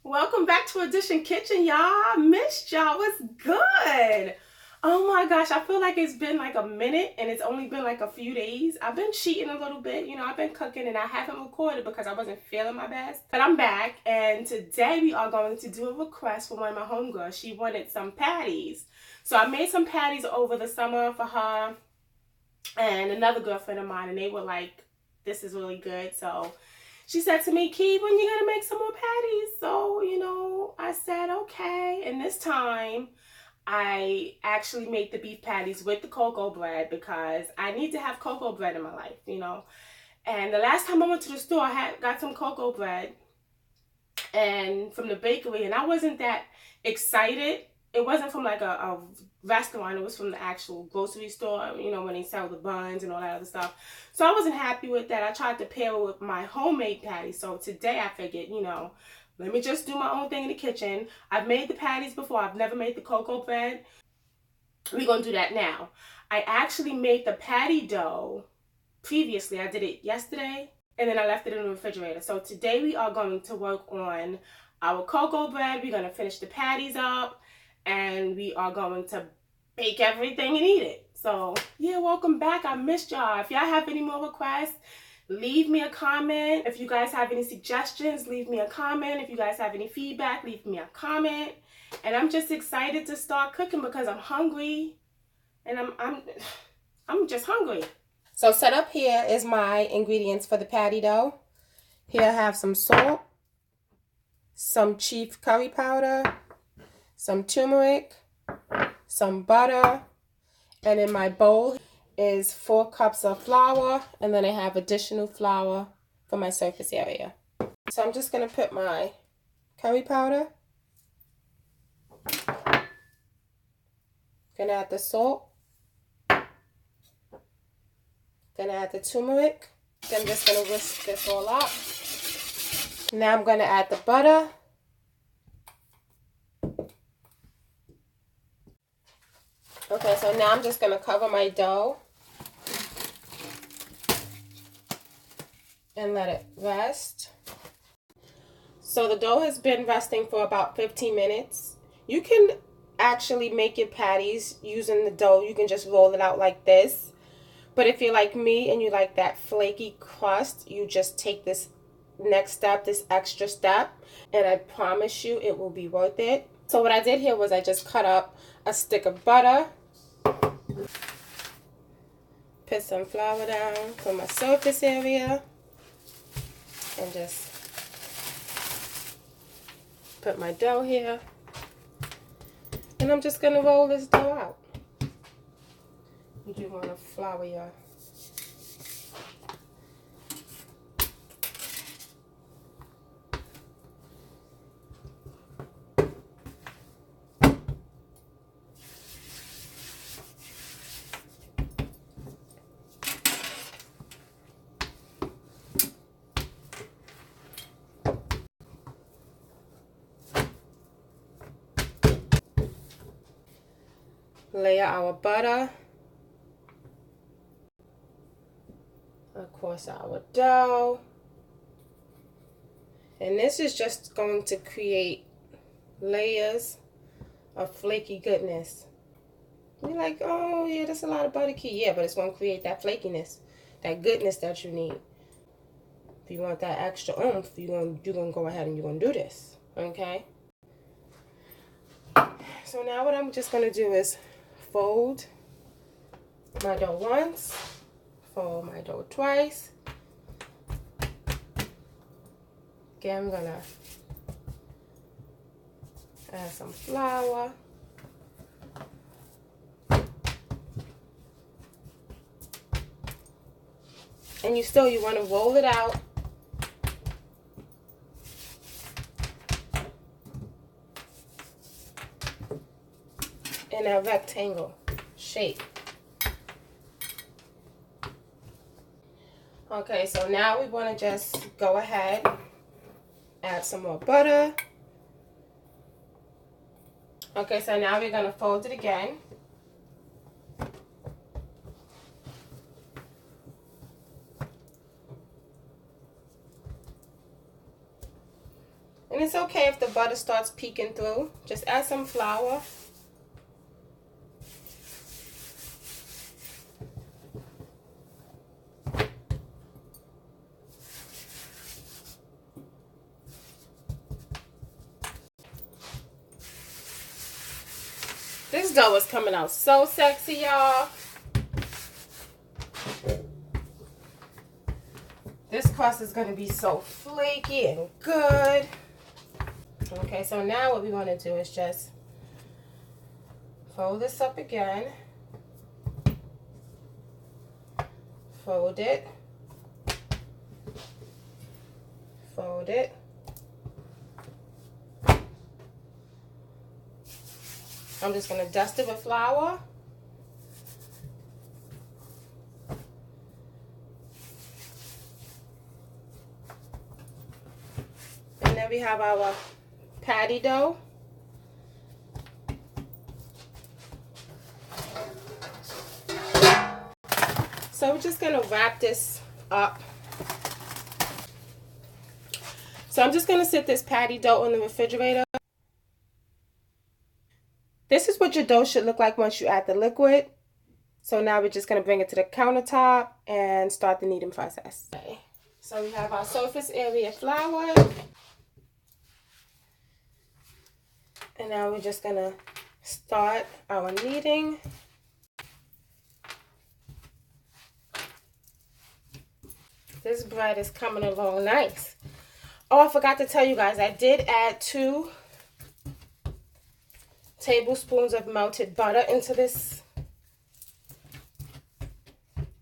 Welcome back to Edition Kitchen, y'all. I missed y'all. What's good? Oh my gosh, I feel like it's been like a minute and it's only been like a few days. I've been cheating a little bit. I've been cooking and I haven't recorded because I wasn't feeling my best. But I'm back and today we are going to do a request for one of my homegirls. She wanted some patties. So I made some patties over the summer for her and another girlfriend of mine, and they were like, this is really good. So she said to me, Key, when you gonna make some more patties? So, I said, okay. And this time, I actually made the beef patties with the cocoa bread because I need to have cocoa bread in my life, And the last time I went to the store, I got some cocoa bread and from the bakery, and I wasn't that excited. It wasn't from like a restaurant. It was from the actual grocery store, when they sell the buns and all that other stuff. So I wasn't happy with that. I tried to pair it with my homemade patties. So today I figured, let me just do my own thing in the kitchen. I've made the patties before. I've never made the cocoa bread. We're going to do that now. I actually made the patty dough previously. I did it yesterday and then I left it in the refrigerator. So today we are going to work on our cocoa bread. We're going to finish the patties up and we are going to bake everything and eat it. So yeah, welcome back. I missed y'all. If y'all have any more requests, leave me a comment. If you guys have any suggestions, leave me a comment. If you guys have any feedback, leave me a comment. And I'm just excited to start cooking because I'm hungry and I'm just hungry. So set up here is my ingredients for the patty dough. Here I have some salt, some chief curry powder, some turmeric, some butter, and in my bowl is 4 cups of flour, and then I have additional flour for my surface area. So I'm just going to put my curry powder, going to add the salt, going to add the turmeric, then I'm just going to whisk this all up. Now I'm going to add the butter. Okay, so now I'm just going to cover my dough and let it rest. So the dough has been resting for about 15 minutes. You can actually make your patties using the dough. You can just roll it out like this. But if you're like me and you like that flaky crust, you just take this next step, this extra step, and I promise you it will be worth it. So what I did here was I just cut up a stick of butter, put some flour down for my surface area, and just put my dough here. And I'm just going to roll this dough out. You do want to flour your layer our butter, of course our dough, and this is just going to create layers of flaky goodness. You're like, oh yeah, that's a lot of butter, Key. Yeah, but it's going to create that flakiness, that goodness that you need. If you want that extra oomph, you're going to go ahead and you're going to do this, okay? So now what I'm just going to do is fold my dough once, fold my dough twice. Again, I'm gonna add some flour. And you want to roll it out. In a rectangle shape. Okay, so now we want to just go ahead, add some more butter. Okay, so now we're going to fold it again. And it's okay if the butter starts peeking through. Just add some flour. This dough is coming out so sexy, y'all. This crust is going to be so flaky and good. Okay, so now what we want to do is just fold this up again. Fold it. Fold it. I'm just going to dust it with flour. And then we have our patty dough. So we're just going to wrap this up. So I'm just going to sit this patty dough in the refrigerator. This is what your dough should look like once you add the liquid. So now we're just going to bring it to the countertop and start the kneading process. Okay. So we have our surface area flour. And now we're just going to start our kneading. This bread is coming along nice. Oh, I forgot to tell you guys, I did add 2 tablespoons of melted butter into this.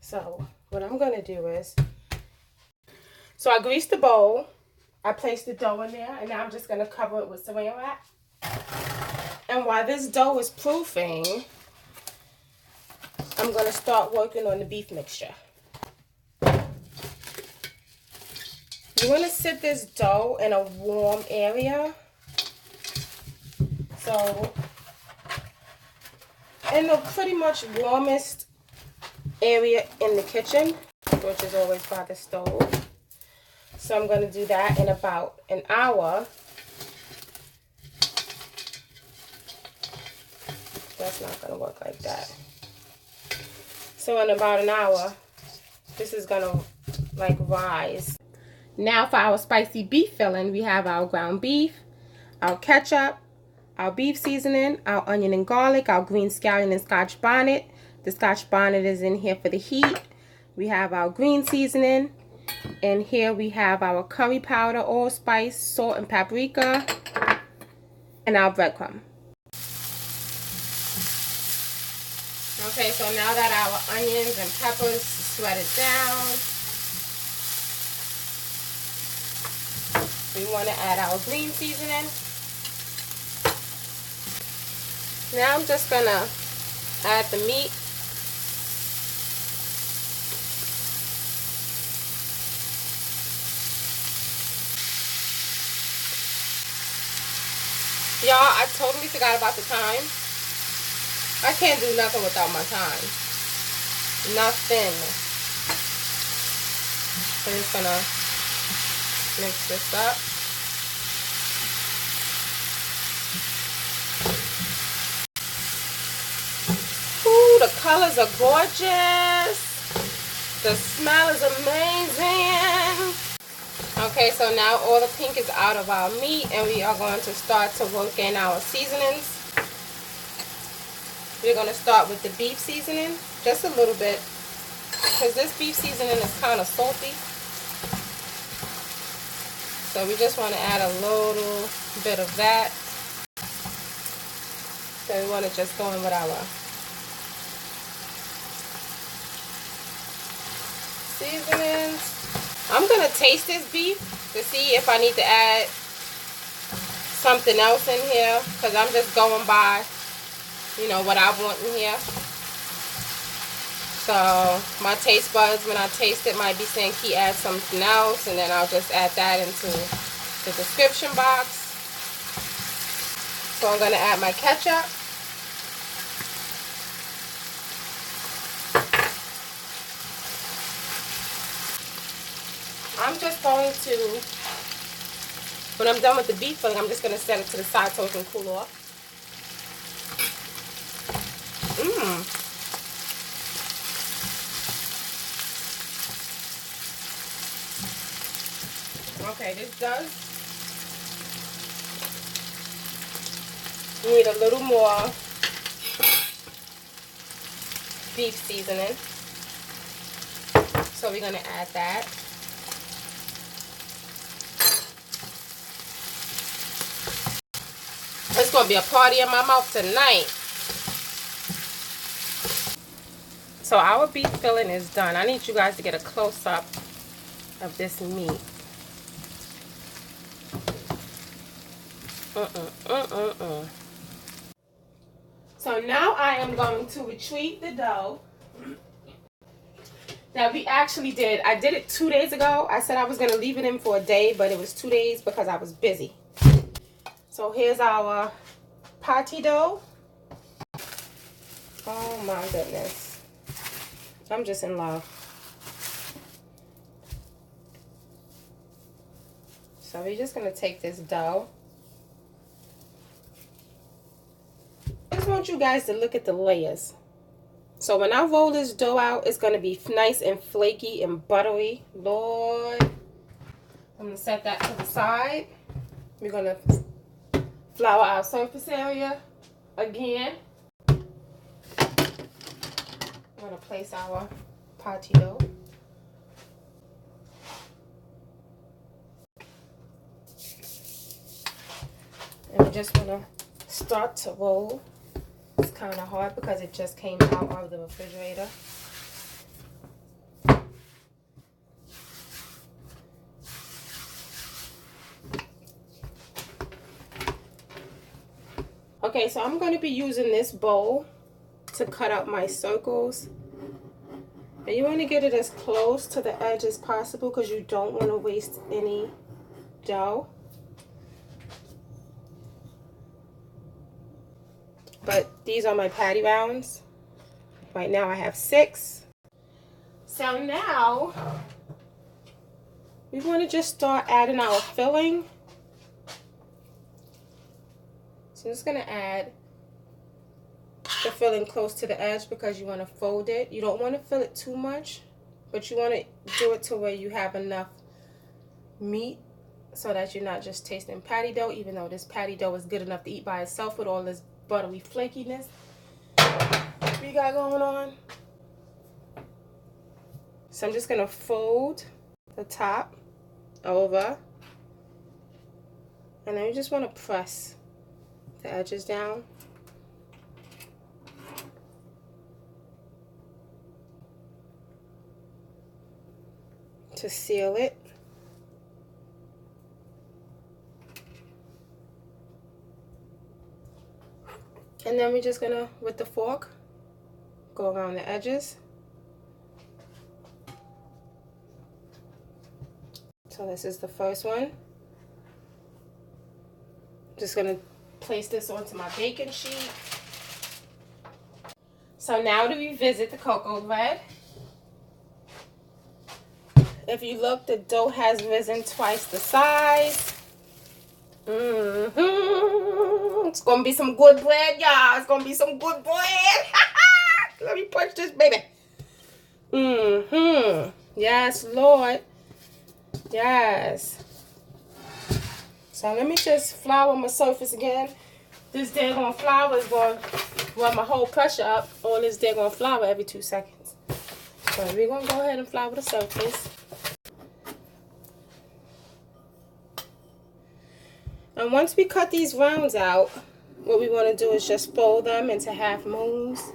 So what I'm going to do is, so I greased the bowl. I placed the dough in there, and now I'm just going to cover it with saran wrap. And while this dough is proofing, I'm going to start working on the beef mixture. You want to sit this dough in a warm area. So, in the pretty much warmest area in the kitchen, which is always by the stove. So I'm going to do that in about an hour. That's not going to work like that. So in about an hour, this is going to like rise. Now for our spicy beef filling, we have our ground beef, our ketchup, our beef seasoning, our onion and garlic, our green scallion and Scotch bonnet. The Scotch bonnet is in here for the heat. We have our green seasoning. And here we have our curry powder, allspice, salt, and paprika. And our breadcrumb. Okay, so now that our onions and peppers sweated down, we want to add our green seasoning. Now I'm just going to add the meat. Y'all, I totally forgot about the thyme. I can't do nothing without my thyme. Nothing. So I'm just going to mix this up. Ooh, the colors are gorgeous. The smell is amazing. Okay, so now all the pink is out of our meat, and we are going to start to work in our seasonings. We're going to start with the beef seasoning, just a little bit, because this beef seasoning is kind of salty. So we just want to add a little bit of that. So we want to just go in with our seasonings. I'm going to taste this beef to see if I need to add something else in here, because I'm just going by, you know, what I want in here. So my taste buds, when I taste it, might be saying, "Key, add something else," and then I'll just add that into the description box. So I'm going to add my ketchup. I'm just going to When I'm done with the beef filling, I'm just going to set it to the side so it can cool off. Okay, this does need a little more beef seasoning. So we're going to add that. It's going to be a party in my mouth tonight. So our beef filling is done. I need you guys to get a close-up of this meat. So now I am going to retreat the dough that we actually did. I did it 2 days ago. I said I was going to leave it in for a day, but it was 2 days because I was busy. So here's our patty dough. Oh my goodness. I'm just in love. So we're just going to take this dough. I just want you guys to look at the layers. So when I roll this dough out, it's going to be nice and flaky and buttery. Lord. I'm going to set that to the side. We're going to flour our surface area again. I'm going to place our patty dough. And we just want to start to roll. It's kind of hard because it just came out of the refrigerator. Okay, so I'm going to be using this bowl to cut out my circles. And you want to get it as close to the edge as possible because you don't want to waste any dough. But these are my patty rounds. Right now I have 6. So now we want to just start adding our filling. So I'm just going to add the filling close to the edge because you want to fold it. You don't want to fill it too much, but you want to do it to where you have enough meat so that you're not just tasting patty dough, even though this patty dough is good enough to eat by itself with all this buttery flakiness we got going on. So I'm just going to fold the top over, and then you just want to press the edges down. To seal it. And then we're just gonna, with the fork, go around the edges. So this is the first one. Just gonna place this onto my baking sheet. So now to revisit the CoCo Bread. If you look, the dough has risen twice the size. It's gonna be some good bread, y'all. It's gonna be some good bread. Let me punch this baby. Yes, Lord. Yes. So let me just flour my surface again. This daggone flour is going to run my whole pressure up on this daggone flour every 2 seconds. So we're going to go ahead and flour the surface. And once we cut these rounds out, what we want to do is just fold them into half moons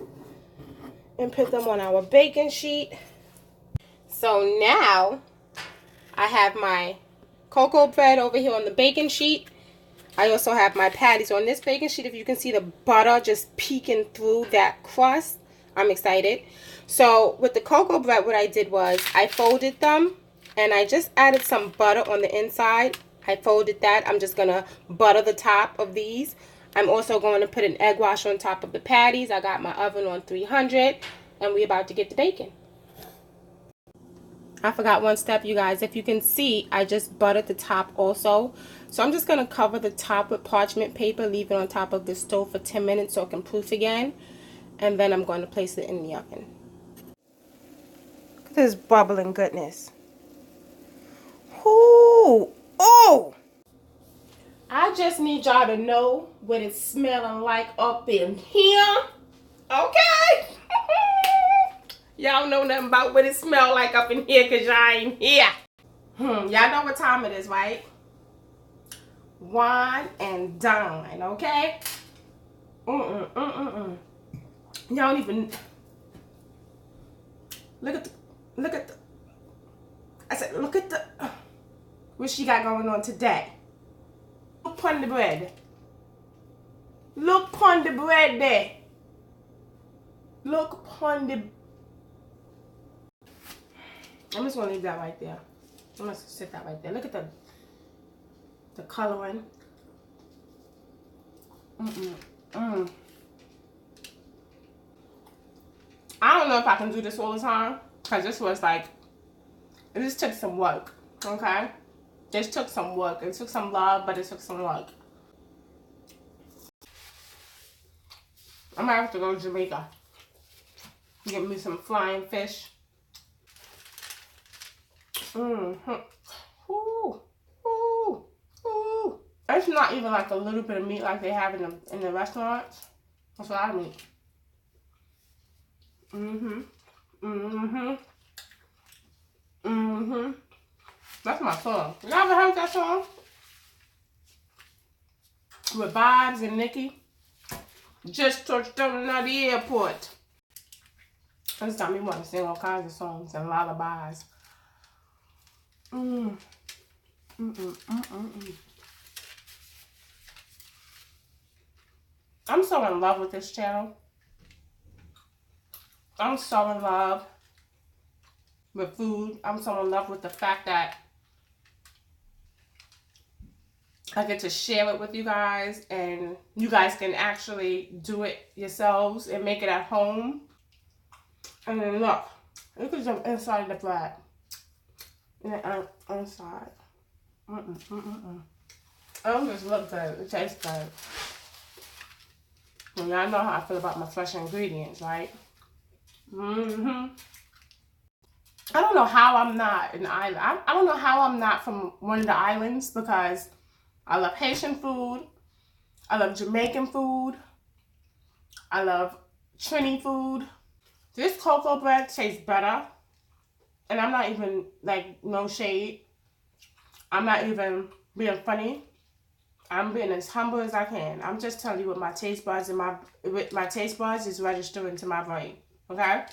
and put them on our baking sheet. So now I have my CoCo bread over here on the baking sheet. I also have my patties on this baking sheet. If you can see the butter just peeking through that crust, I'm excited. So with the CoCo bread, what I did was I folded them and I just added some butter on the inside. I folded that. I'm just going to butter the top of these. I'm also going to put an egg wash on top of the patties. I got my oven on 300 and we're about to get the bacon. I forgot one step, you guys. If you can see, I just buttered the top also So I'm just going to cover the top with parchment paper, leave it on top of the stove for 10 minutes so it can proof again. And then I'm going to place it in the oven. Look at this bubbling goodness. Ooh, oh! I just need y'all to know what it's smelling like up in here. Okay? Y'all know nothing about what it smells like up in here because y'all ain't here. Y'all know what time it is, right? Wine and dine, okay? Y'all don't even look at the I said look at the what she got going on today. Look upon the bread. Look upon the bread there. Look upon the I'm just gonna leave that right there. I'm gonna sit that right there. Look at the coloring. I don't know if I can do this all the time because this was like, it just took some work, okay? This took some work. It took some love, but it took some work. I might have to go to Jamaica. Get me some flying fish. Ooh, ooh, ooh. It's not even like a little bit of meat like they have in the restaurants. That's what I mean. That's my song. You ever heard that song? With Vibes and Nikki. Just touched down at the airport. This time me want to sing all kinds of songs and lullabies. I'm so in love with this channel. I'm so in love with food. I'm so in love with the fact that I get to share it with you guys and you guys can actually do it yourselves and make it at home. And then look at the inside of the bread. And the inside. It don't just look good, it tastes good. And y'all know how I feel about my fresh ingredients, right? I don't know how I'm not an island. I don't know how I'm not from one of the islands because I love Haitian food. I love Jamaican food. I love Trini food. This cocoa bread tastes better. And I'm not even, like, no shade. I'm not even being funny. I'm being as humble as I can. I'm just telling you what my taste buds and my taste buds is registering to my brain. Okay?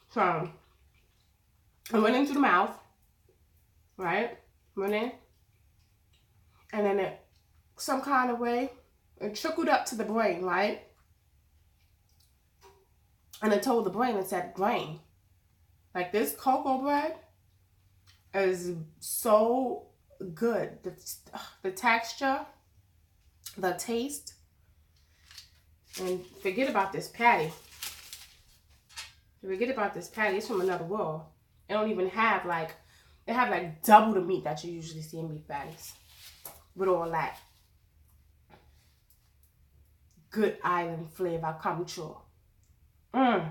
So, I went into the mouth. Right? Went in. And then it, some kind of way, it trickled up to the brain, right? And it told the brain, it said, brain. Like this cocoa bread is so good. The texture, the taste, and forget about this patty. Forget about this patty. It's from another world. It don't even have like, they have like double the meat that you usually see in beef patties. With all that good island flavor come true. You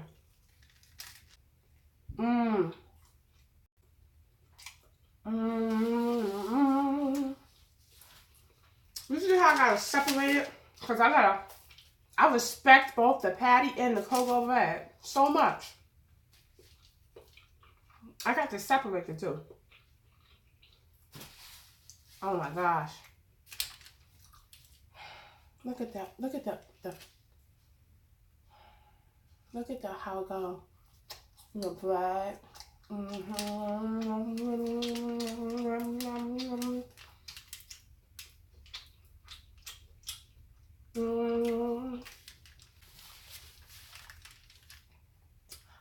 see how I gotta separate it? Because I respect both the patty and the cocoa bread so much. I got to separate the two. Oh my gosh. Look at that. Look at look at that how it goes. The bread.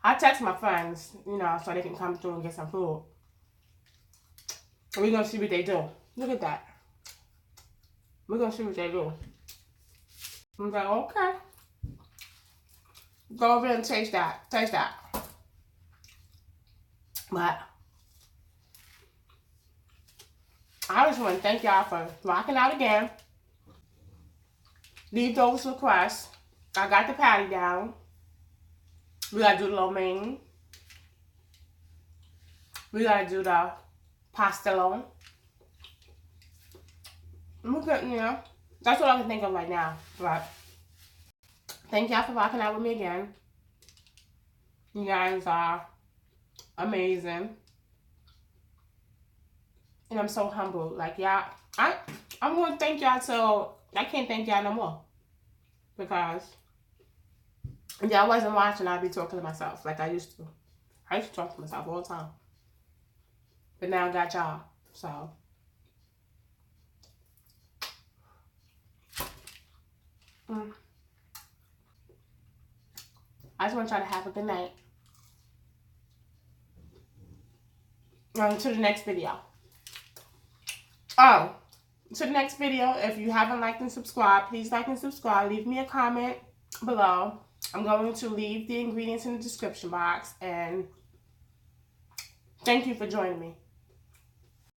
I text my friends, you know, so they can come through and get some food. And we're gonna see what they do. Look at that. We're gonna see what they do. I'm like, okay. Go over and taste that. Taste that. But I just want to thank y'all for rocking out again. Leave those requests. I got the patty down. We gotta do the lo mein. We gotta do the pastelone. Look at, you know, that's what I can think of right now. But thank y'all for rocking out with me again. You guys are amazing. And I'm so humbled. Like, y'all, I'm going to thank y'all till I can't thank y'all no more. Because if y'all wasn't watching, I'd be talking to myself like I used to. I used to talk to myself all the time. But now I got y'all. So. I just want y'all to have a good night. To the next video. Oh, to the next video, if you haven't liked and subscribed, please like and subscribe. Leave me a comment below. I'm going to leave the ingredients in the description box. And thank you for joining me.